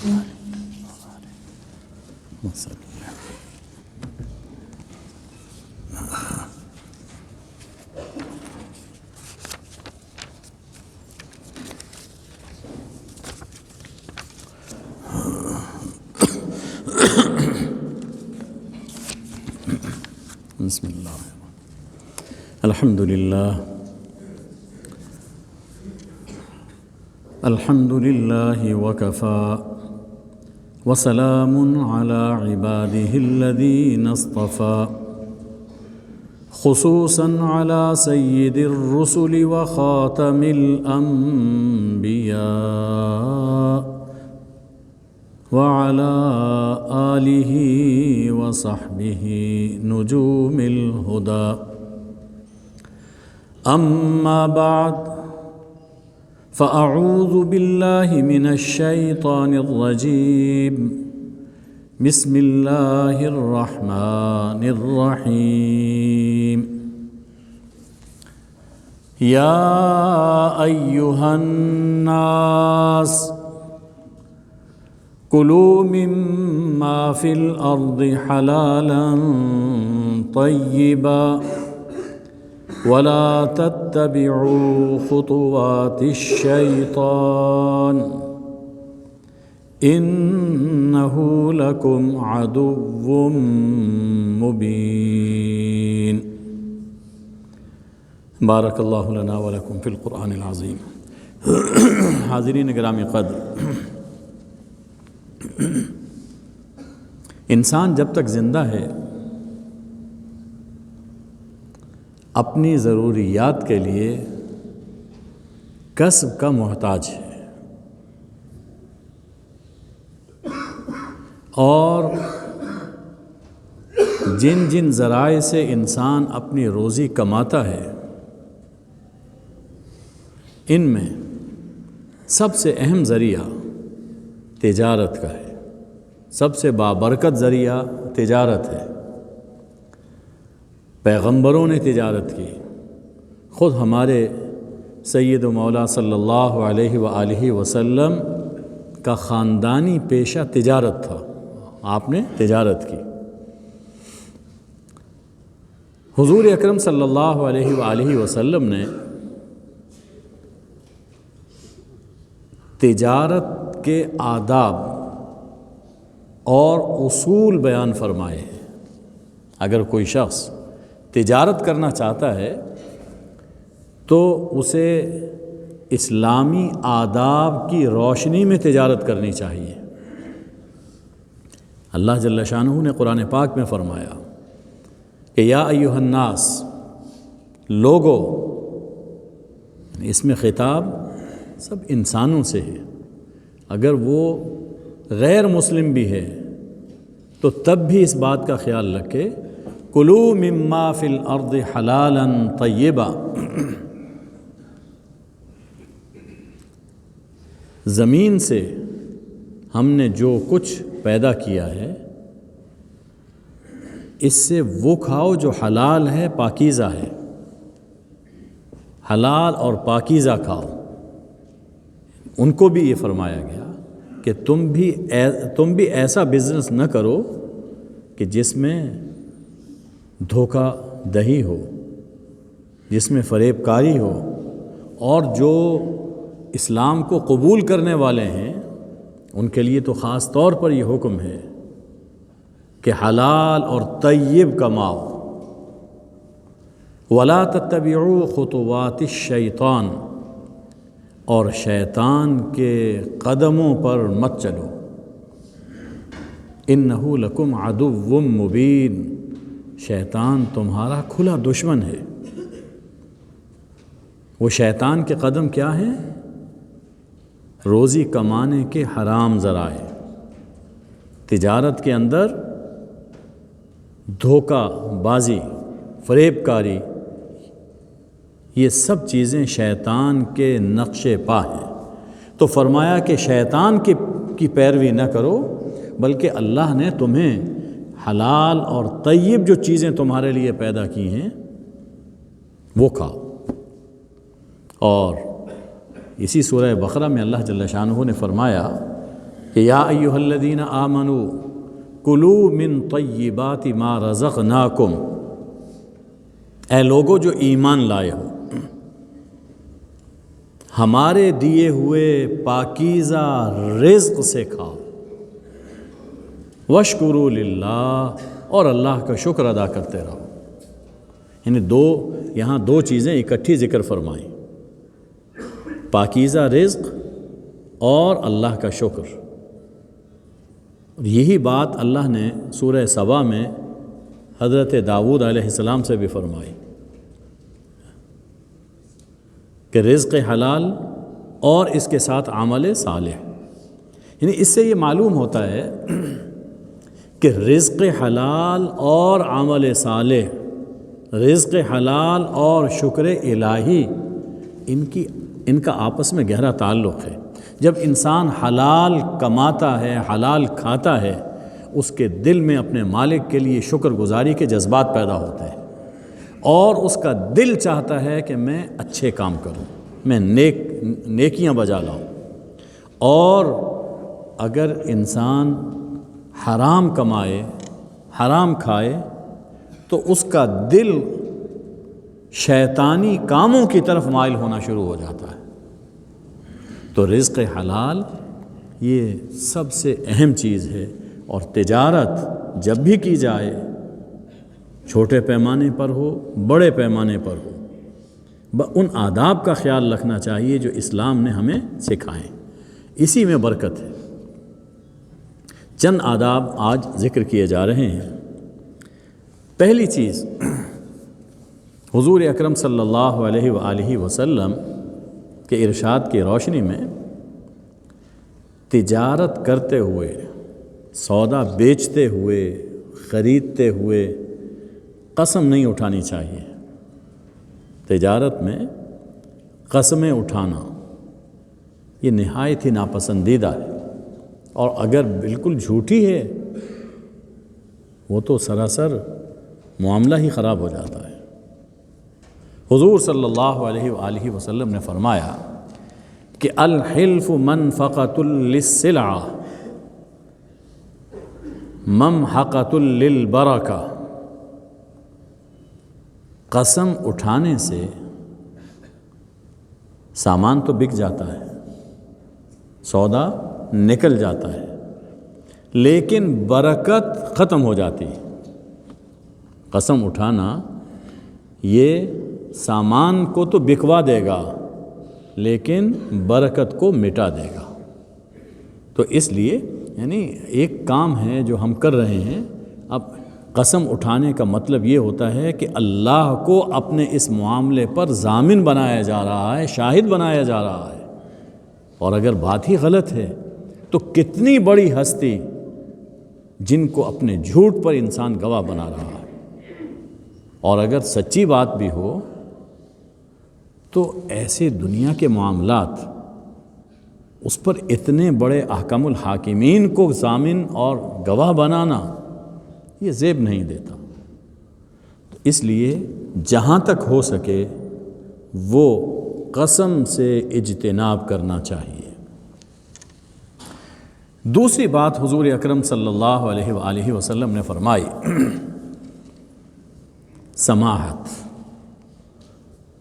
بسم اللہ الحمد للہ وکفى وسلام علی عباده الذین اصطفى خصوصا علی سید الرسل وخاتم الانبیاء وعلى آلہ وصحبہ نجوم الہدى اما بعد فأعوذ باللہ من الشیطان الرجیم بسم اللہ الرحمن الرحیم یا ایہا الناس کلوا مما فی الارض حلالا طیبا ولا تتبعوا خطوات الشیطان انہ لکم عدو مبین بارک اللہ لنا ولکم فی القرآن العظیم۔ حاضرین گرامی قدر، انسان جب تک زندہ ہے اپنی ضروریات کے لیے کسب کا محتاج ہے، اور جن جن ذرائع سے انسان اپنی روزی کماتا ہے ان میں سب سے اہم ذریعہ تجارت کا ہے، سب سے بابرکت ذریعہ تجارت ہے۔ پیغمبروں نے تجارت کی، خود ہمارے سید و مولا صلی اللہ علیہ وآلہ وسلم کا خاندانی پیشہ تجارت تھا، آپ نے تجارت کی۔ حضور اکرم صلی اللہ علیہ وآلہ وسلم نے تجارت کے آداب اور اصول بیان فرمائے ہیں۔ اگر کوئی شخص تجارت کرنا چاہتا ہے تو اسے اسلامی آداب کی روشنی میں تجارت کرنی چاہیے۔ اللہ جل شانہ نے قرآن پاک میں فرمایا کہ یا ایھا الناس، لوگو، اس میں خطاب سب انسانوں سے ہے، اگر وہ غیر مسلم بھی ہے تو تب بھی اس بات کا خیال رکھے کلوا مما فی الارض حلالا طیبا، زمین سے ہم نے جو کچھ پیدا کیا ہے اس سے وہ کھاؤ جو حلال ہے، پاکیزہ ہے، حلال اور پاکیزہ کھاؤ۔ ان کو بھی یہ فرمایا گیا کہ تم بھی ایسا بزنس نہ کرو کہ جس میں دھوکہ دہی ہو، جس میں فریب کاری ہو، اور جو اسلام کو قبول کرنے والے ہیں ان کے لیے تو خاص طور پر یہ حکم ہے کہ حلال اور طیب کماؤ۔ وَلَا تَتَّبِعُوا خُطُوَاتِ الشَّيْطَانِ، اور شیطان کے قدموں پر مت چلو۔ اِنَّهُ لَكُمْ عَدُوٌّ مُّبِينٌ، شیطان تمہارا کھلا دشمن ہے۔ وہ شیطان کے قدم کیا ہیں؟ روزی کمانے کے حرام ذرائع، تجارت کے اندر دھوکہ بازی، فریب کاری، یہ سب چیزیں شیطان کے نقش پا ہیں۔ تو فرمایا کہ شیطان کی پیروی نہ کرو، بلکہ اللہ نے تمہیں حلال اور طیب جو چیزیں تمہارے لیے پیدا کی ہیں وہ کھاؤ۔ اور اسی سورہ بقرہ میں اللہ جل شانہ نے فرمایا کہ یا ایھا الذین آمنوا کلوا من طیبات ما رزقناکم، اے لوگو جو ایمان لائے ہو، ہمارے دیے ہوئے پاکیزہ رزق سے کھاؤ، واشکروا للہ، اور اللہ کا شکر ادا کرتے رہو۔ یعنی یہاں دو چیزیں اکٹھی ذکر فرمائیں، پاکیزہ رزق اور اللہ کا شکر۔ یہی بات اللہ نے سورہ سبا میں حضرت داؤد علیہ السلام سے بھی فرمائی کہ رزق حلال اور اس کے ساتھ عمل صالح۔ یعنی اس سے یہ معلوم ہوتا ہے کہ رزق حلال اور عمل صالح، رزق حلال اور شکر الہی، ان کا آپس میں گہرا تعلق ہے۔ جب انسان حلال کماتا ہے، حلال کھاتا ہے، اس کے دل میں اپنے مالک کے لیے شکر گزاری کے جذبات پیدا ہوتے ہیں، اور اس کا دل چاہتا ہے کہ میں اچھے کام کروں، میں نیکیاں بجا لاؤں۔ اور اگر انسان حرام کمائے، حرام کھائے، تو اس کا دل شیطانی کاموں کی طرف مائل ہونا شروع ہو جاتا ہے۔ تو رزق حلال یہ سب سے اہم چیز ہے، اور تجارت جب بھی کی جائے، چھوٹے پیمانے پر ہو، بڑے پیمانے پر ہو، ان آداب کا خیال رکھنا چاہیے جو اسلام نے ہمیں سکھائے، اسی میں برکت ہے۔ چند آداب آج ذکر کیے جا رہے ہیں۔ پہلی چیز، حضور اکرم صلی اللہ علیہ وآلہ وسلم کے ارشاد کی روشنی میں تجارت کرتے ہوئے، سودا بیچتے ہوئے، خریدتے ہوئے قسم نہیں اٹھانی چاہیے۔ تجارت میں قسمیں اٹھانا یہ نہایت ہی ناپسندیدہ ہے، اور اگر بالکل جھوٹی ہے وہ تو سراسر معاملہ ہی خراب ہو جاتا ہے۔ حضور صلی اللہ علیہ وآلہ وسلم نے فرمایا کہ الحلف منفقۃ للسلعہ ممحقۃ للبرکہ، قسم اٹھانے سے سامان تو بک جاتا ہے، سودا نکل جاتا ہے، لیکن برکت ختم ہو جاتی ہے۔ قسم اٹھانا یہ سامان کو تو بکوا دے گا، لیکن برکت کو مٹا دے گا۔ تو اس لیے یعنی ایک کام ہے جو ہم کر رہے ہیں، اب قسم اٹھانے کا مطلب یہ ہوتا ہے کہ اللہ کو اپنے اس معاملے پر ضامن بنایا جا رہا ہے، شاہد بنایا جا رہا ہے، اور اگر بات ہی غلط ہے تو کتنی بڑی ہستی جن کو اپنے جھوٹ پر انسان گواہ بنا رہا ہے، اور اگر سچی بات بھی ہو تو ایسے دنیا کے معاملات، اس پر اتنے بڑے احکم الحاکمین کو ضامن اور گواہ بنانا یہ زیب نہیں دیتا۔ تو اس لیے جہاں تک ہو سکے وہ قسم سے اجتناب کرنا چاہیے۔ دوسری بات حضور اکرم صلی اللہ علیہ وآلہ وسلم نے فرمائی سماحت۔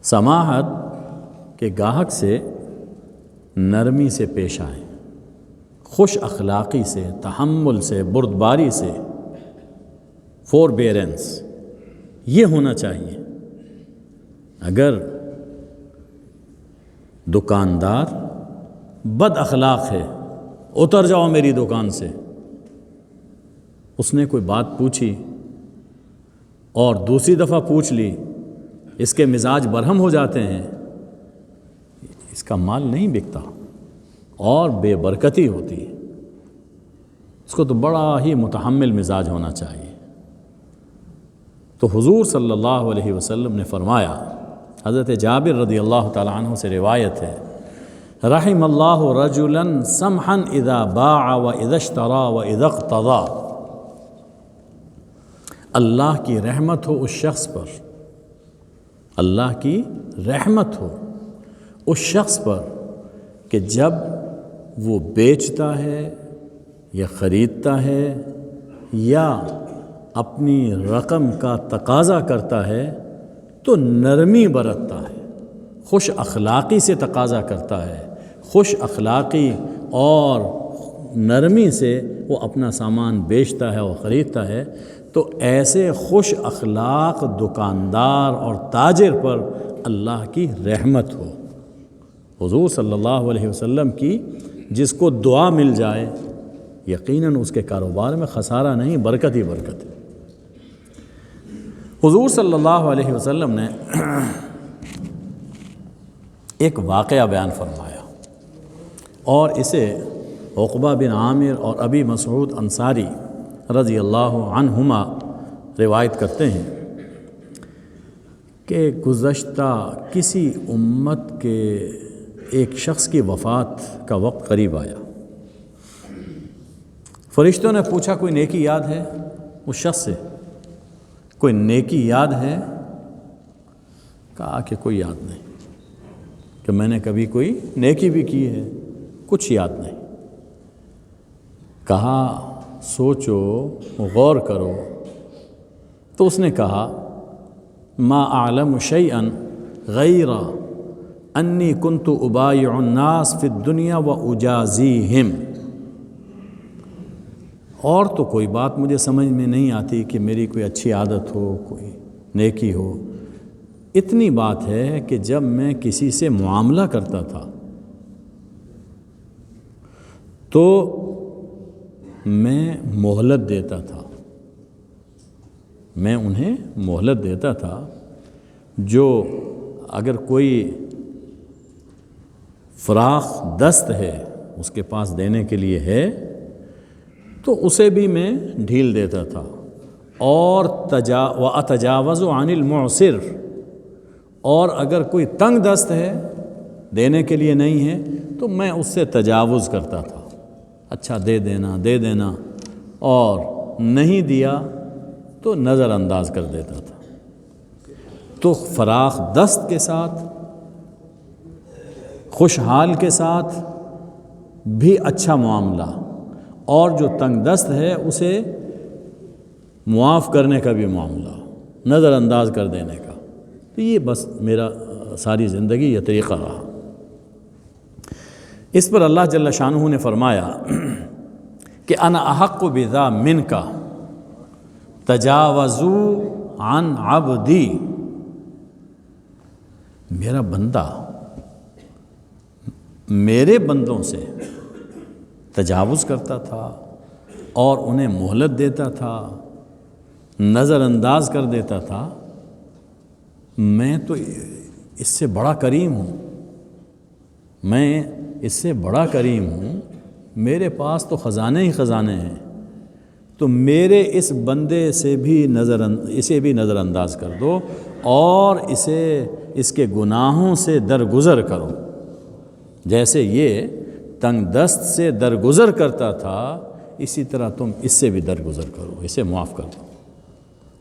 سماحت کہ گاہک سے نرمی سے پیش آئیں، خوش اخلاقی سے، تحمل سے، بردباری سے، فوربیرنس، یہ ہونا چاہیے۔ اگر دکاندار بد اخلاق ہے، اتر جاؤ میری دکان سے، اس نے کوئی بات پوچھی اور دوسری دفعہ پوچھ لی، اس کے مزاج برہم ہو جاتے ہیں، اس کا مال نہیں بکتا اور بے برکتی ہوتی ہے۔ اس کو تو بڑا ہی متحمل مزاج ہونا چاہیے۔ تو حضور صلی اللہ علیہ وسلم نے فرمایا، حضرت جابر رضی اللہ تعالیٰ عنہ سے روایت ہے، رحم اللہ رجلا سمحا اذا باع و اذا اشترى و اذا اقتضى، اللہ کی رحمت ہو اس شخص پر، اللہ کی رحمت ہو اس شخص پر کہ جب وہ بیچتا ہے یا خریدتا ہے یا اپنی رقم کا تقاضا کرتا ہے تو نرمی برتتا ہے، خوش اخلاقی سے تقاضا کرتا ہے، خوش اخلاقی اور نرمی سے وہ اپنا سامان بیچتا ہے اور خریدتا ہے، تو ایسے خوش اخلاق دکاندار اور تاجر پر اللہ کی رحمت ہو۔ حضور صلی اللہ علیہ وسلم کی جس کو دعا مل جائے یقیناً اس کے کاروبار میں خسارہ نہیں، برکت ہی برکت ہے۔ حضور صلی اللہ علیہ وسلم نے ایک واقعہ بیان فرمایا اور اسے عقبہ بن عامر اور ابی مسعود انصاری رضی اللہ عنہما روایت کرتے ہیں کہ گزشتہ کسی امت کے ایک شخص کی وفات کا وقت قریب آیا۔ فرشتوں نے پوچھا کوئی نیکی یاد ہے اس شخص سے؟ کوئی نیکی یاد ہے؟ کہا کہ کوئی یاد نہیں، کہ میں نے کبھی کوئی نیکی بھی کی ہے، کچھ یاد نہیں۔ کہا سوچو، غور کرو۔ تو اس نے کہا ما اعلم شیئا غیر انی کنت ابایع الناس فی الدنیا واجازیہم۔ اور تو کوئی بات مجھے سمجھ میں نہیں آتی کہ میری کوئی اچھی عادت ہو، کوئی نیکی ہو۔ اتنی بات ہے کہ جب میں کسی سے معاملہ کرتا تھا تو میں مہلت دیتا تھا، میں انہیں مہلت دیتا تھا۔ جو اگر کوئی فراخ دست ہے اس کے پاس دینے کے لیے ہے تو اسے بھی میں ڈھیل دیتا تھا، اور وَأَتَجَاوَزُ عَنِ الْمُعْسِرِ، اور اگر کوئی تنگ دست ہے دینے کے لیے نہیں ہے تو میں اس سے تجاوز کرتا تھا، اچھا دے دینا، اور نہیں دیا تو نظر انداز کر دیتا تھا۔ تو فراخ دست کے ساتھ، خوشحال کے ساتھ بھی اچھا معاملہ، اور جو تنگ دست ہے اسے معاف کرنے کا بھی معاملہ، نظر انداز کر دینے کا۔ تو یہ بس میرا ساری زندگی یہ طریقہ رہا۔ اس پر اللہ جل شانہ نے فرمایا کہ انا احق بذا منک تجاوزوا عن عبدی، میرا بندہ میرے بندوں سے تجاوز کرتا تھا اور انہیں مہلت دیتا تھا، نظر انداز کر دیتا تھا، میں تو اس سے بڑا کریم ہوں، میں اس سے بڑا کریم ہوں، میرے پاس تو خزانے ہی خزانے ہیں، تو میرے اس بندے سے بھی اسے بھی نظر انداز کر دو اور اسے اس کے گناہوں سے درگزر کرو، جیسے یہ تنگ دست سے درگزر کرتا تھا اسی طرح تم اس سے بھی درگزر کرو، اسے معاف کر دو۔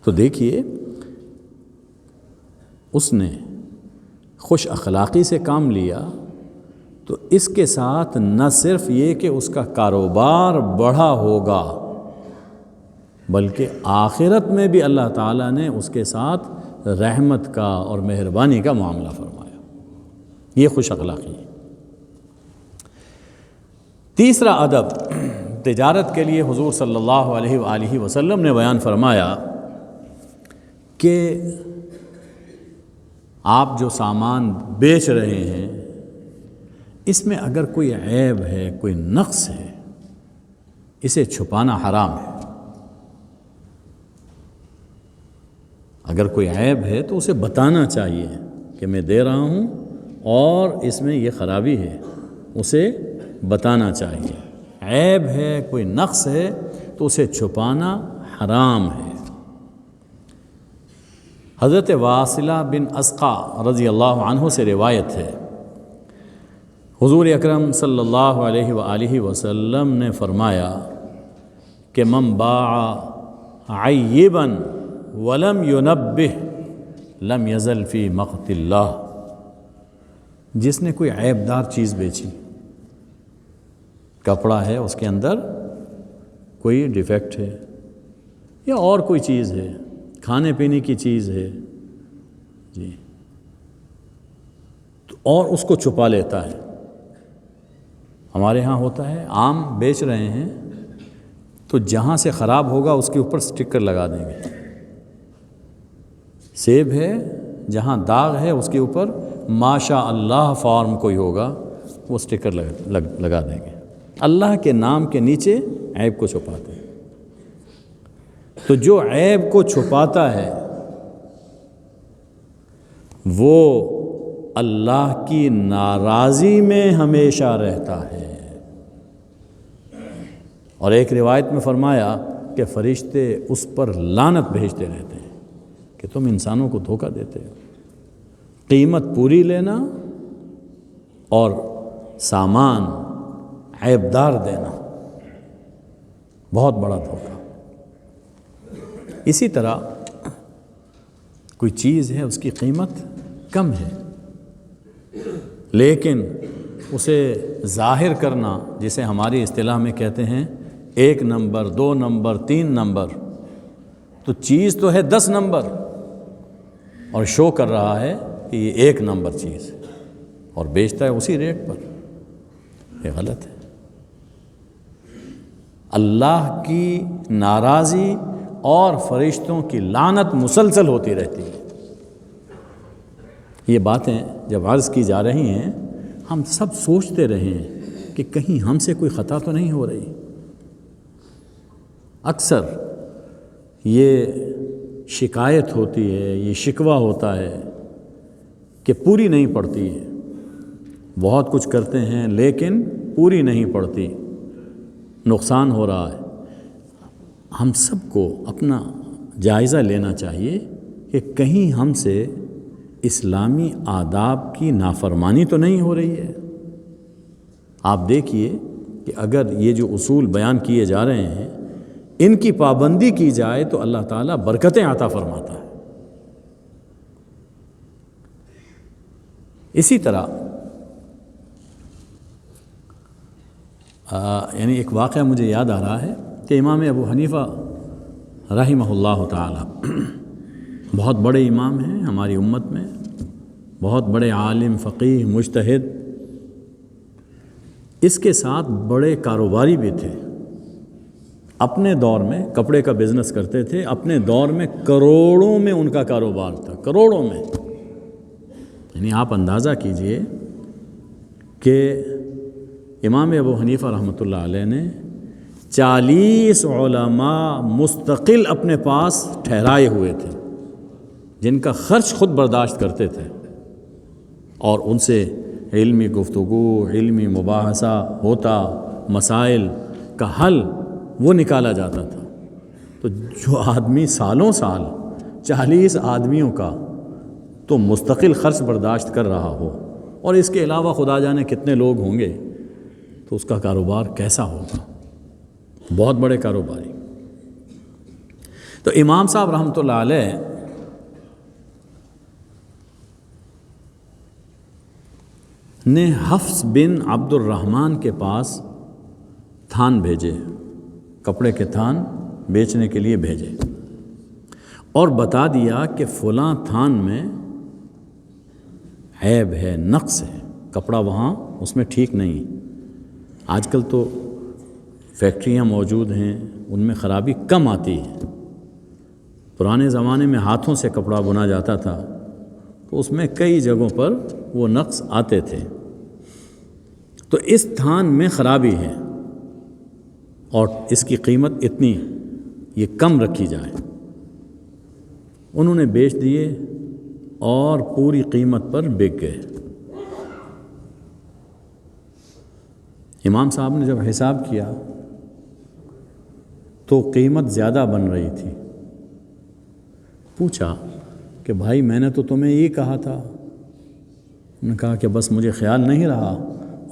تو دیکھیے اس نے خوش اخلاقی سے کام لیا تو اس کے ساتھ نہ صرف یہ کہ اس کا کاروبار بڑھا ہوگا بلکہ آخرت میں بھی اللہ تعالیٰ نے اس کے ساتھ رحمت کا اور مہربانی کا معاملہ فرمایا۔ یہ خوش اخلاقی ہے۔ تیسرا ادب تجارت کے لیے حضور صلی اللہ علیہ وآلہ وسلم نے بیان فرمایا کہ آپ جو سامان بیچ رہے ہیں اس میں اگر کوئی عیب ہے، کوئی نقص ہے، اسے چھپانا حرام ہے۔ اگر کوئی عیب ہے تو اسے بتانا چاہیے کہ میں دے رہا ہوں اور اس میں یہ خرابی ہے، اسے بتانا چاہیے۔ عیب ہے، کوئی نقص ہے تو اسے چھپانا حرام ہے۔ حضرت واصلہ بن اسقع رضی اللہ عنہ سے روایت ہے، حضور اکرم صلی اللہ علیہ وآلہ وسلم نے فرمایا کہ من باع عیبا ولم ینبہ لم یزل فی مقت اللہ، جس نے کوئی عیب دار چیز بیچی، کپڑا ہے اس کے اندر کوئی ڈیفیکٹ ہے یا اور کوئی چیز ہے، کھانے پینے کی چیز ہے جی، تو اور اس کو چھپا لیتا ہے۔ ہمارے ہاں ہوتا ہے آم بیچ رہے ہیں تو جہاں سے خراب ہوگا اس کے اوپر سٹکر لگا دیں گے، سیب ہے جہاں داغ ہے اس کے اوپر ماشاء اللہ فارم کوئی ہوگا وہ سٹکر لگا دیں گے، اللہ کے نام کے نیچے عیب کو چھپاتے ہیں۔ تو جو عیب کو چھپاتا ہے وہ اللہ کی ناراضی میں ہمیشہ رہتا ہے۔ اور ایک روایت میں فرمایا کہ فرشتے اس پر لعنت بھیجتے رہتے ہیں کہ تم انسانوں کو دھوکہ دیتے ہو، قیمت پوری لینا اور سامان عیبدار دینا، بہت بڑا دھوکہ۔ اسی طرح کوئی چیز ہے اس کی قیمت کم ہے لیکن اسے ظاہر کرنا، جسے ہماری اصطلاح میں کہتے ہیں 1 نمبر 2 نمبر 3 نمبر، تو چیز تو ہے 10 نمبر اور شو کر رہا ہے کہ یہ 1 نمبر چیز ہے اور بیچتا ہے اسی ریٹ پر، یہ غلط ہے۔ اللہ کی ناراضی اور فرشتوں کی لعنت مسلسل ہوتی رہتی ہے۔ یہ باتیں جب عرض کی جا رہی ہیں ہم سب سوچتے رہیں کہ کہیں ہم سے کوئی خطا تو نہیں ہو رہی۔ اکثر یہ شکایت ہوتی ہے، یہ شکوہ ہوتا ہے کہ پوری نہیں پڑتی ہے، بہت کچھ کرتے ہیں لیکن پوری نہیں پڑتی، نقصان ہو رہا ہے۔ ہم سب کو اپنا جائزہ لینا چاہیے کہ کہیں ہم سے اسلامی آداب کی نافرمانی تو نہیں ہو رہی ہے۔ آپ دیکھیے کہ اگر یہ جو اصول بیان کیے جا رہے ہیں ان کی پابندی کی جائے تو اللہ تعالیٰ برکتیں عطا فرماتا ہے۔ اسی طرح یعنی ایک واقعہ مجھے یاد آ رہا ہے کہ امام ابو حنیفہ رحمہ اللہ تعالی بہت بڑے امام ہیں ہماری امت میں، بہت بڑے عالم، فقیہ، مجتہد، اس کے ساتھ بڑے کاروباری بھی تھے۔ اپنے دور میں کپڑے کا بزنس کرتے تھے، اپنے دور میں کروڑوں میں ان کا کاروبار تھا، کروڑوں میں۔ یعنی آپ اندازہ کیجئے کہ امام ابو حنیفہ رحمۃ اللہ علیہ نے 40 علماء مستقل اپنے پاس ٹھہرائے ہوئے تھے جن کا خرچ خود برداشت کرتے تھے، اور ان سے علمی گفتگو، علمی مباحثہ ہوتا، مسائل کا حل وہ نکالا جاتا تھا۔ تو جو آدمی سالوں سال 40 آدمیوں کا تو مستقل خرچ برداشت کر رہا ہو، اور اس کے علاوہ خدا جانے کتنے لوگ ہوں گے، تو اس کا کاروبار کیسا ہوگا؟ بہت بڑے کاروباری۔ تو امام صاحب رحمۃ اللہ علیہ نے حفص بن عبد الرحمن کے پاس تھان بھیجے، کپڑے کے تھان بیچنے کے لیے بھیجے، اور بتا دیا کہ فلاں تھان میں عیب ہے، نقص ہے، کپڑا وہاں اس میں ٹھیک نہیں۔ آج کل تو فیکٹریاں موجود ہیں، ان میں خرابی کم آتی ہے۔ پرانے زمانے میں ہاتھوں سے کپڑا بنا جاتا تھا تو اس میں کئی جگہوں پر وہ نقص آتے تھے۔ تو اس تھان میں خرابی ہے اور اس کی قیمت اتنی، یہ کم رکھی جائے۔ انہوں نے بیچ دیے اور پوری قیمت پر بک گئے۔ امام صاحب نے جب حساب کیا تو قیمت زیادہ بن رہی تھی۔ پوچھا کہ بھائی میں نے تو تمہیں یہ کہا تھا۔ انہوں نے کہا کہ بس مجھے خیال نہیں رہا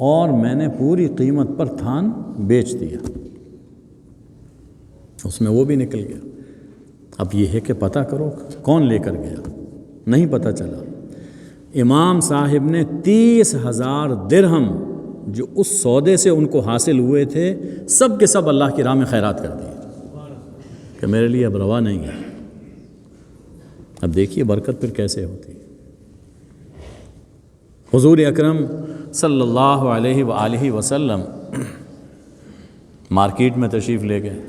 اور میں نے پوری قیمت پر تھان بیچ دیا، اس میں وہ بھی نکل گیا۔ اب یہ ہے کہ پتہ کرو کون لے کر گیا، نہیں پتہ چلا۔ امام صاحب نے 30,000 درہم جو اس سودے سے ان کو حاصل ہوئے تھے سب کے سب اللہ کی راہ میں خیرات کر دیے کہ میرے لیے اب روا نہیں ہے۔ اب دیکھیے برکت پھر کیسے ہوتی ہے۔ حضور اکرم صلی اللہ علیہ وآلہ وسلم مارکیٹ میں تشریف لے گئے،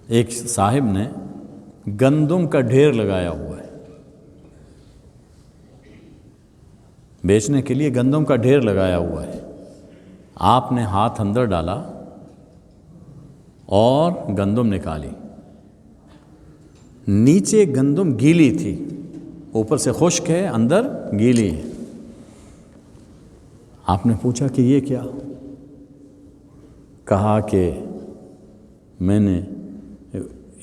ایک صاحب نے گندم کا ڈھیر لگایا ہوا ہے، بیچنے کے لیے گندم کا ڈھیر لگایا ہوا ہے۔ آپ نے ہاتھ اندر ڈالا اور گندم نکالی، نیچے گندم گیلی تھی، اوپر سے خشک ہے اندر گیلی ہے۔ آپ نے پوچھا کہ یہ کیا؟ کہا کہ میں نے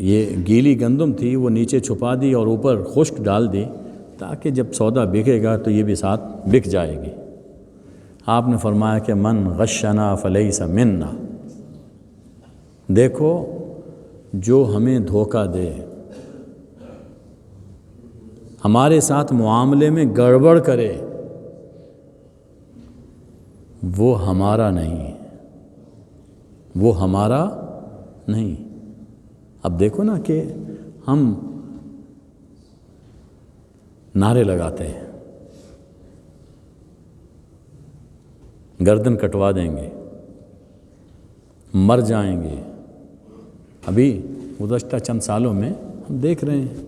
یہ گیلی گندم تھی وہ نیچے چھپا دی اور اوپر خشک ڈال دی تاکہ جب سودا بکے گا تو یہ بھی ساتھ بک جائے گی۔ آپ نے فرمایا کہ من غشنا فلیس منا، دیکھو جو ہمیں دھوکہ دے، ہمارے ساتھ معاملے میں گڑبڑ کرے، وہ ہمارا نہیں ہے، وہ ہمارا نہیں۔ اب دیکھو نا کہ ہم نعرے لگاتے ہیں، گردن کٹوا دیں گے، مر جائیں گے۔ ابھی گزشتہ چند سالوں میں ہم دیکھ رہے ہیں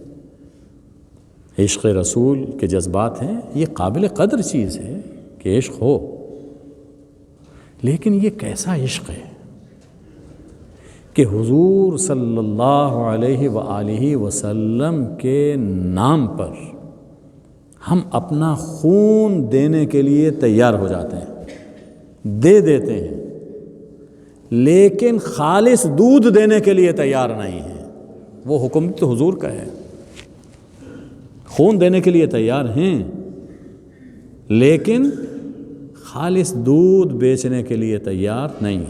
عشق رسول کے جذبات ہیں، یہ قابل قدر چیز ہے کہ عشق ہو، لیکن یہ کیسا عشق ہے کہ حضور صلی اللہ علیہ وآلہ وسلم کے نام پر ہم اپنا خون دینے کے لیے تیار ہو جاتے ہیں، دے دیتے ہیں، لیکن خالص دودھ دینے کے لیے تیار نہیں ہیں۔ وہ حکم تو حضور کا ہے، خون دینے کے لیے تیار ہیں لیکن خالص دودھ بیچنے کے لیے تیار نہیں۔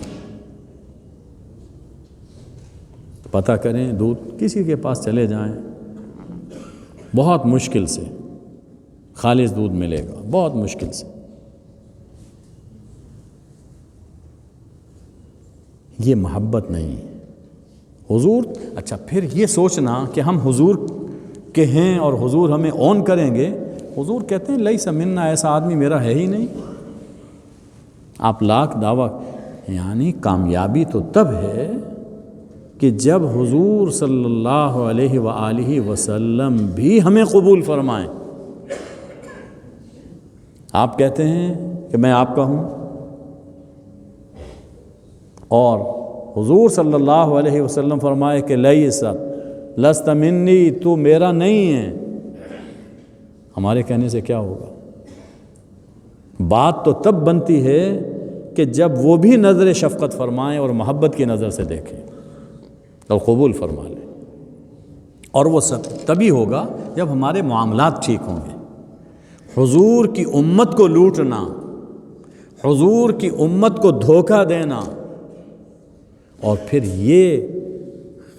پتہ کریں، دودھ کسی کے پاس چلے جائیں، بہت مشکل سے خالص دودھ ملے گا، بہت مشکل سے۔ یہ محبت نہیں ہے حضور۔ اچھا پھر یہ سوچنا کہ ہم حضور کے ہیں اور حضور ہمیں اون کریں گے، حضور کہتے ہیں لیس منا، ایسا آدمی میرا ہے ہی نہیں۔ آپ لاکھ دعویٰ، یعنی کامیابی تو تب ہے کہ جب حضور صلی اللہ علیہ وآلہ وسلم بھی ہمیں قبول فرمائیں۔ آپ کہتے ہیں کہ میں آپ کا ہوں، اور حضور صلی اللہ علیہ وسلم فرمائے کہ لست منی، تو میرا نہیں ہے، ہمارے کہنے سے کیا ہوگا؟ بات تو تب بنتی ہے کہ جب وہ بھی نظر شفقت فرمائیں اور محبت کی نظر سے دیکھیں اور قبول فرما لیں، اور وہ سب تبھی ہوگا جب ہمارے معاملات ٹھیک ہوں گے۔ حضور کی امت کو لوٹنا، حضور کی امت کو دھوکہ دینا، اور پھر یہ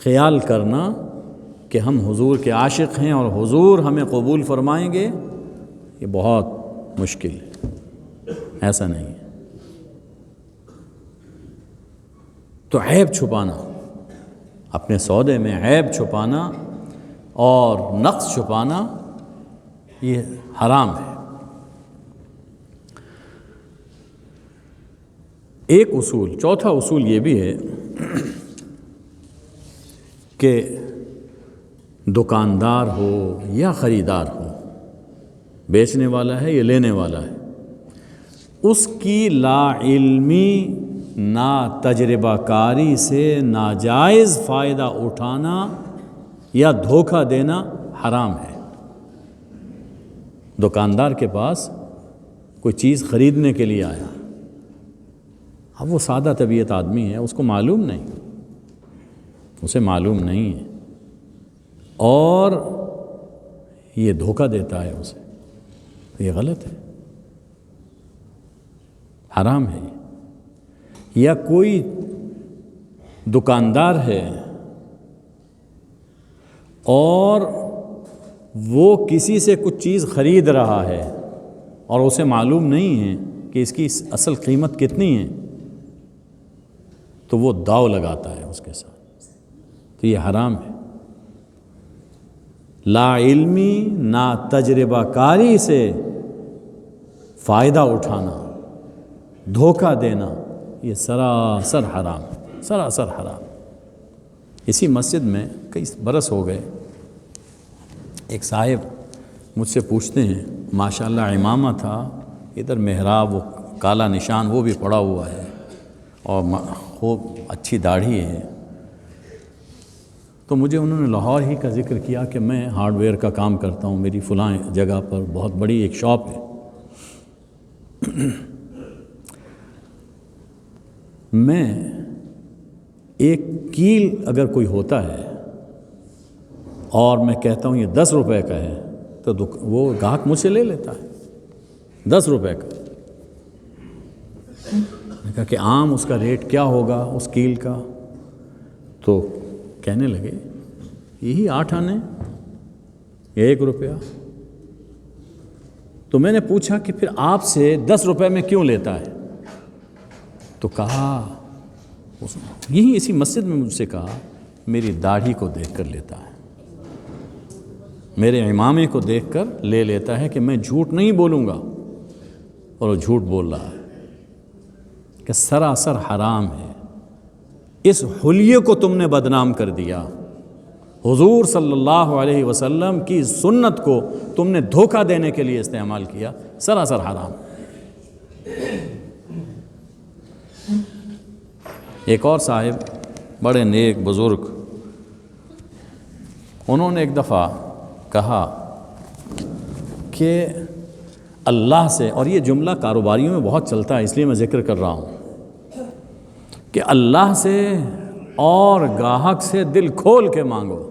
خیال کرنا کہ ہم حضور کے عاشق ہیں اور حضور ہمیں قبول فرمائیں گے، یہ بہت مشکل ہے، ایسا نہیں ہے۔ تو عیب چھپانا، اپنے سودے میں عیب چھپانا اور نقص چھپانا یہ حرام ہے۔ ایک اصول، چوتھا اصول یہ بھی ہے کہ دکاندار ہو یا خریدار ہو، بیچنے والا ہے یا لینے والا ہے، اس کی لا علمی، نا تجربہ کاری سے ناجائز فائدہ اٹھانا یا دھوکہ دینا حرام ہے۔ دکاندار کے پاس کوئی چیز خریدنے کے لیے آیا، اب وہ سادہ طبیعت آدمی ہے، اس کو معلوم نہیں، اسے معلوم نہیں ہے، اور یہ دھوکہ دیتا ہے اسے، یہ غلط ہے، حرام ہے۔ یا کوئی دکاندار ہے اور وہ کسی سے کچھ چیز خرید رہا ہے اور اسے معلوم نہیں ہے کہ اس کی اصل قیمت کتنی ہے، تو وہ داؤ لگاتا ہے اس کے ساتھ، تو یہ حرام ہے۔ لا علمی نا تجربہ کاری سے فائدہ اٹھانا، دھوکہ دینا، یہ سراسر حرام ہے، سراسر حرام۔ اسی مسجد میں کئی برس ہو گئے، ایک صاحب مجھ سے پوچھتے ہیں، ماشاءاللہ امامہ تھا، ادھر محراب وہ کالا نشان وہ بھی پڑا ہوا ہے اور خوب اچھی داڑھی ہے، تو مجھے انہوں نے لاہور ہی کا ذکر کیا کہ میں ہارڈ ویئر کا کام کرتا ہوں، میری فلاں جگہ پر بہت بڑی ایک شاپ ہے۔ میں ایک کیل اگر کوئی ہوتا ہے اور میں کہتا ہوں یہ 10 روپے کا ہے تو وہ گاہک مجھ سے لے لیتا ہے 10 روپے کا۔ میں کہا کہ عام اس کا ریٹ کیا ہوگا اس کیل کا؟ تو کہنے لگے یہی 8 آنے یا 1 روپیہ۔ تو میں نے پوچھا کہ پھر آپ سے 10 روپے میں کیوں لیتا ہے؟ تو کہا یہی اسی مسجد میں مجھ سے کہا میری داڑھی کو دیکھ کر لیتا ہے، میرے امامے کو دیکھ کر لے لیتا ہے کہ میں جھوٹ نہیں بولوں گا، اور وہ جھوٹ بول رہا ہے کہ سراسر حرام ہے۔ اس حلیے کو تم نے بدنام کر دیا، حضور صلی اللہ علیہ وسلم کی سنت کو تم نے دھوکہ دینے کے لیے استعمال کیا، سراسر حرام۔ ایک اور صاحب بڑے نیک بزرگ، انہوں نے ایک دفعہ کہا کہ اللہ سے، اور یہ جملہ کاروباریوں میں بہت چلتا ہے اس لیے میں ذکر کر رہا ہوں، کہ اللہ سے اور گاہک سے دل کھول کے مانگو،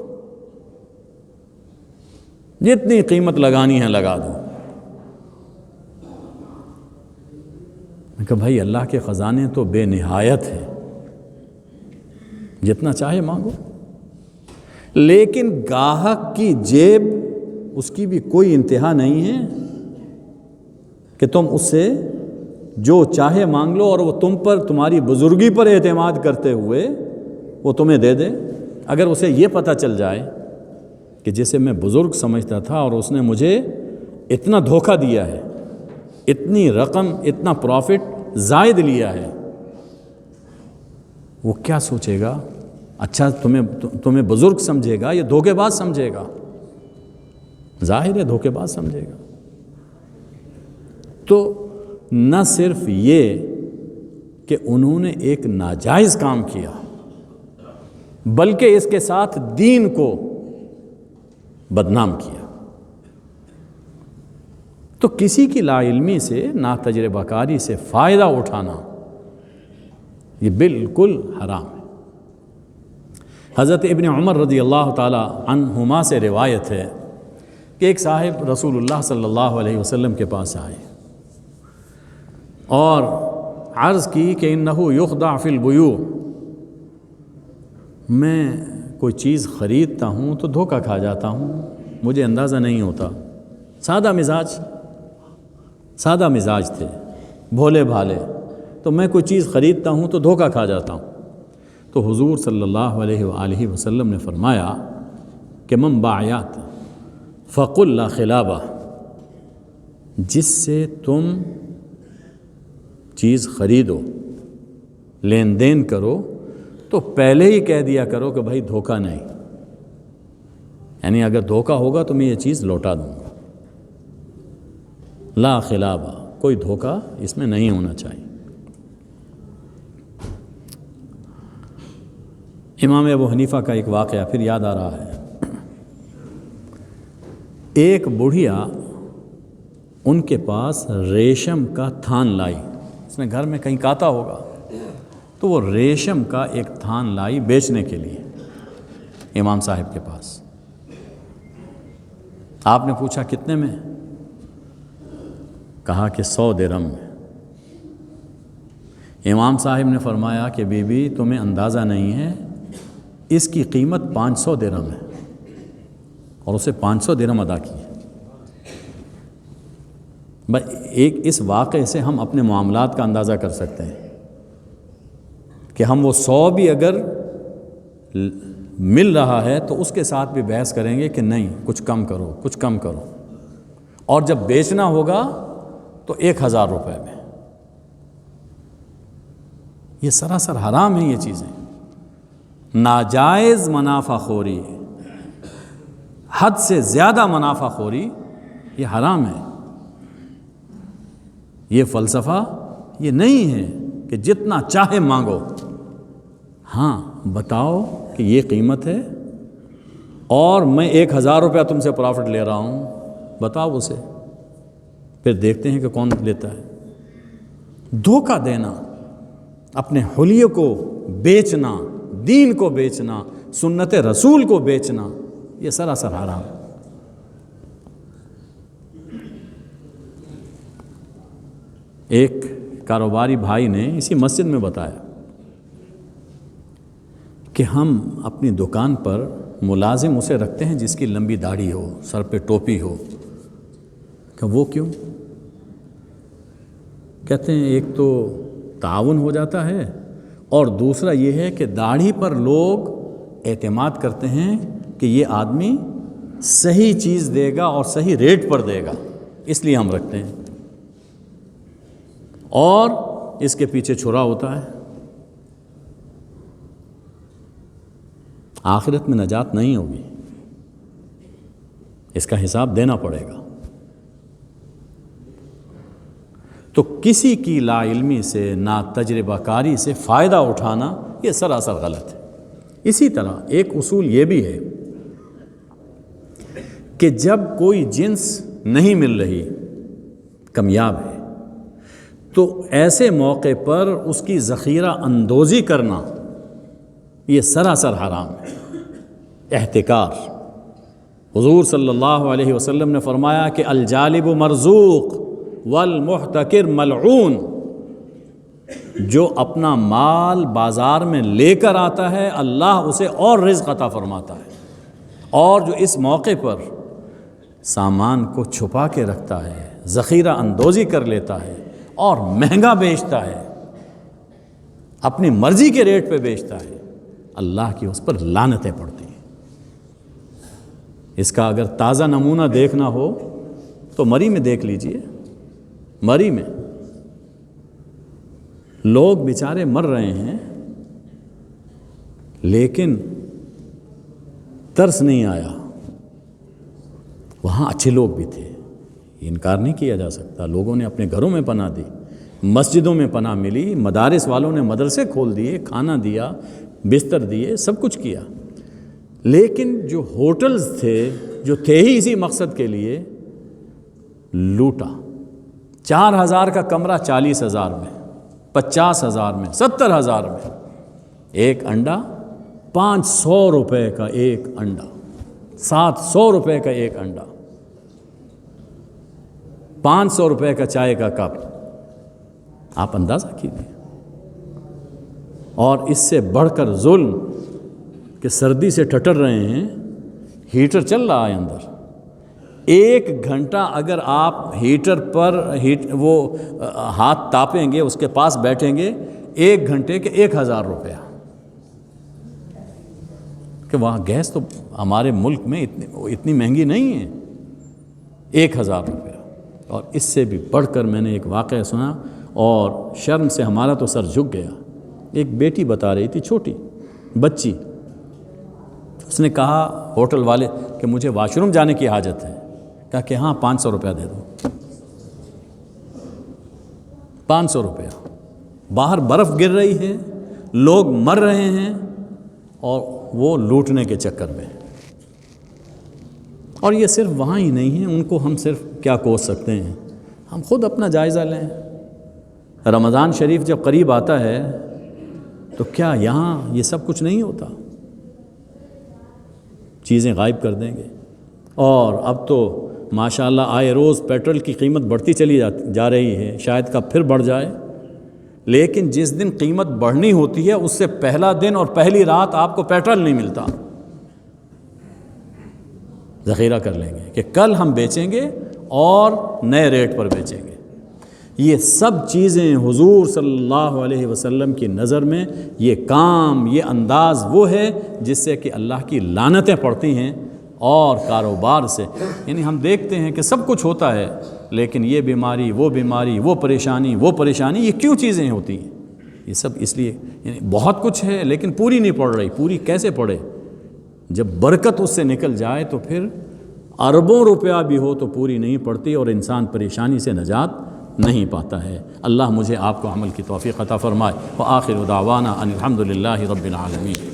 جتنی قیمت لگانی ہے لگا دو۔ میں کہا بھائی اللہ کے خزانے تو بے نہایت ہیں، جتنا چاہے مانگو، لیکن گاہک کی جیب اس کی بھی کوئی انتہا نہیں ہے کہ تم اس سے جو چاہے مانگ لو اور وہ تم پر، تمہاری بزرگی پر اعتماد کرتے ہوئے وہ تمہیں دے دے۔ اگر اسے یہ پتہ چل جائے کہ جسے میں بزرگ سمجھتا تھا اور اس نے مجھے اتنا دھوکہ دیا ہے، اتنی رقم، اتنا پروفٹ زائد لیا ہے، وہ کیا سوچے گا؟ اچھا تمہیں بزرگ سمجھے گا یا دھوکے باز سمجھے گا؟ ظاہر ہے دھوکے باز سمجھے گا۔ تو نہ صرف یہ کہ انہوں نے ایک ناجائز کام کیا، بلکہ اس کے ساتھ دین کو بدنام کیا۔ تو کسی کی لا علمی سے، نا تجربہ کاری سے فائدہ اٹھانا یہ بالکل حرام ہے۔ حضرت ابن عمر رضی اللہ تعالی عنہما سے روایت ہے کہ ایک صاحب رسول اللہ صلی اللہ علیہ وسلم کے پاس آئے اور عرض کی کہ انہو یخدع فی البیوع، میں کوئی چیز خریدتا ہوں تو دھوکہ کھا جاتا ہوں، مجھے اندازہ نہیں ہوتا۔ سادہ مزاج تھے، بھولے بھالے، تو میں کوئی چیز خریدتا ہوں تو دھوکہ کھا جاتا ہوں۔ تو حضور صلی اللہ علیہ وآلہ وسلم نے فرمایا کہ من باعیات فقل لا خلابہ، جس سے تم چیز خریدو، لین دین کرو، تو پہلے ہی کہہ دیا کرو کہ بھائی دھوکہ نہیں، یعنی اگر دھوکہ ہوگا تو میں یہ چیز لوٹا دوں گا۔ لا خلابہ، کوئی دھوکہ اس میں نہیں ہونا چاہیے۔ امام ابو حنیفہ کا ایک واقعہ پھر یاد آ رہا ہے۔ ایک بڑھیا ان کے پاس ریشم کا تھان لائی، اس نے گھر میں کہیں کاتا ہوگا، تو وہ ریشم کا ایک تھان لائی بیچنے کے لیے امام صاحب کے پاس۔ آپ نے پوچھا کتنے میں؟ کہا کہ 100 درہم میں۔ امام صاحب نے فرمایا کہ بی بی تمہیں اندازہ نہیں ہے، اس کی قیمت 500 درہم ہے، اور اسے 500 درہم ادا کی ہے۔ ایک اس واقعے سے ہم اپنے معاملات کا اندازہ کر سکتے ہیں کہ ہم وہ 100 بھی اگر مل رہا ہے تو اس کے ساتھ بھی بحث کریں گے کہ نہیں کچھ کم کرو، کچھ کم کرو، اور جب بیچنا ہوگا تو 1000 روپے میں۔ یہ سراسر حرام ہیں یہ چیزیں، ناجائز منافع خوری، حد سے زیادہ منافع خوری، یہ حرام ہے۔ یہ فلسفہ یہ نہیں ہے کہ جتنا چاہے مانگو، ہاں بتاؤ کہ یہ قیمت ہے اور میں 1000 روپیہ تم سے پرافٹ لے رہا ہوں، بتاؤ اسے، پھر دیکھتے ہیں کہ کون لیتا ہے۔ دھوکہ دینا، اپنے حلیے کو بیچنا، دین کو بیچنا، سنت رسول کو بیچنا، یہ سراسر حرام۔ ایک کاروباری بھائی نے اسی مسجد میں بتایا کہ ہم اپنی دکان پر ملازم اسے رکھتے ہیں جس کی لمبی داڑھی ہو، سر پہ ٹوپی ہو۔ کہ وہ کیوں؟ کہتے ہیں ایک تو تعاون ہو جاتا ہے، اور دوسرا یہ ہے کہ داڑھی پر لوگ اعتماد کرتے ہیں کہ یہ آدمی صحیح چیز دے گا اور صحیح ریٹ پر دے گا، اس لیے ہم رکھتے ہیں، اور اس کے پیچھے چھرا ہوتا ہے۔ آخرت میں نجات نہیں ہوگی، اس کا حساب دینا پڑے گا۔ تو کسی کی لا علمی سے، نا تجربہ کاری سے فائدہ اٹھانا یہ سراسر غلط ہے۔ اسی طرح ایک اصول یہ بھی ہے کہ جب کوئی جنس نہیں مل رہی، کمیاب ہے، تو ایسے موقع پر اس کی ذخیرہ اندوزی کرنا یہ سراسر حرام ہے۔ احتکار، حضور صلی اللہ علیہ وسلم نے فرمایا کہ الجالب مرزوق والمحتکر ملعون، جو اپنا مال بازار میں لے کر آتا ہے اللہ اسے اور رزق عطا فرماتا ہے، اور جو اس موقع پر سامان کو چھپا کے رکھتا ہے، ذخیرہ اندوزی کر لیتا ہے اور مہنگا بیچتا ہے، اپنی مرضی کے ریٹ پہ بیچتا ہے، اللہ کی اس پر لعنتیں پڑتی ہیں۔ اس کا اگر تازہ نمونہ دیکھنا ہو تو مری میں دیکھ لیجئے۔ مری میں لوگ بیچارے مر رہے ہیں، لیکن ترس نہیں آیا، وہاں اچھے لوگ بھی تھے، انکار نہیں کیا جا سکتا۔ لوگوں نے اپنے گھروں میں پناہ دی، مسجدوں میں پناہ ملی، مدارس والوں نے مدرسے کھول دیے، کھانا دیا، بستر دیے، سب کچھ کیا، لیکن جو ہوٹلز تھے جو تھے ہی اسی مقصد کے لیے، لوٹا۔ 4000 کا کمرہ 40,000 میں، 50,000 میں، 70,000 میں، ایک انڈا 500 روپے کا ایک انڈا، 700 روپے کا ایک انڈا، 500 روپے کا چائے کا کپ، آپ اندازہ کیجیے۔ اور اس سے بڑھ کر ظلم کہ سردی سے ٹھٹر رہے ہیں، ہیٹر چل رہا ہے اندر، 1 گھنٹہ اگر آپ ہیٹر پر وہ ہاتھ تاپیں گے، اس کے پاس بیٹھیں گے، 1 گھنٹے کے 1000 روپیہ۔ کہ وہاں گیس تو ہمارے ملک میں اتنی مہنگی نہیں ہے، 1000 روپیہ۔ اور اس سے بھی بڑھ کر میں نے ایک واقعہ سنا اور شرم سے ہمارا تو سر جھک گیا۔ ایک بیٹی بتا رہی تھی، چھوٹی بچی، اس نے کہا ہوٹل والے کہ مجھے واش روم جانے کی حاجت ہے، کہا کہ ہاں 500 روپیہ دے دو۔ 500 روپیہ، باہر برف گر رہی ہے، لوگ مر رہے ہیں، اور وہ لوٹنے کے چکر میں۔ اور یہ صرف وہاں ہی نہیں ہے، ان کو ہم صرف کیا کوس سکتے ہیں، ہم خود اپنا جائزہ لیں۔ رمضان شریف جب قریب آتا ہے تو کیا یہاں یہ سب کچھ نہیں ہوتا؟ چیزیں غائب کر دیں گے۔ اور اب تو ماشاءاللہ آئے روز پیٹرول کی قیمت بڑھتی چلی جا رہی ہے، شاید کب پھر بڑھ جائے، لیکن جس دن قیمت بڑھنی ہوتی ہے اس سے پہلا دن اور پہلی رات آپ کو پیٹرول نہیں ملتا۔ ذخیرہ کر لیں گے کہ کل ہم بیچیں گے اور نئے ریٹ پر بیچیں گے۔ یہ سب چیزیں حضور صلی اللہ علیہ وسلم کی نظر میں یہ کام، یہ انداز وہ ہے جس سے کہ اللہ کی لعنتیں پڑتی ہیں اور کاروبار سے، یعنی ہم دیکھتے ہیں کہ سب کچھ ہوتا ہے لیکن یہ بیماری، وہ پریشانی، یہ کیوں چیزیں ہوتی ہیں؟ یہ سب اس لیے، یعنی بہت کچھ ہے لیکن پوری نہیں پڑ رہی۔ پوری کیسے پڑے؟ جب برکت اس سے نکل جائے تو پھر اربوں روپیہ بھی ہو تو پوری نہیں پڑتی اور انسان پریشانی سے نجات نہیں پاتا ہے۔ اللہ مجھے آپ کو عمل کی توفیق عطا فرمائے۔ وآخر دعوانا ان الحمد للہ رب العالمین۔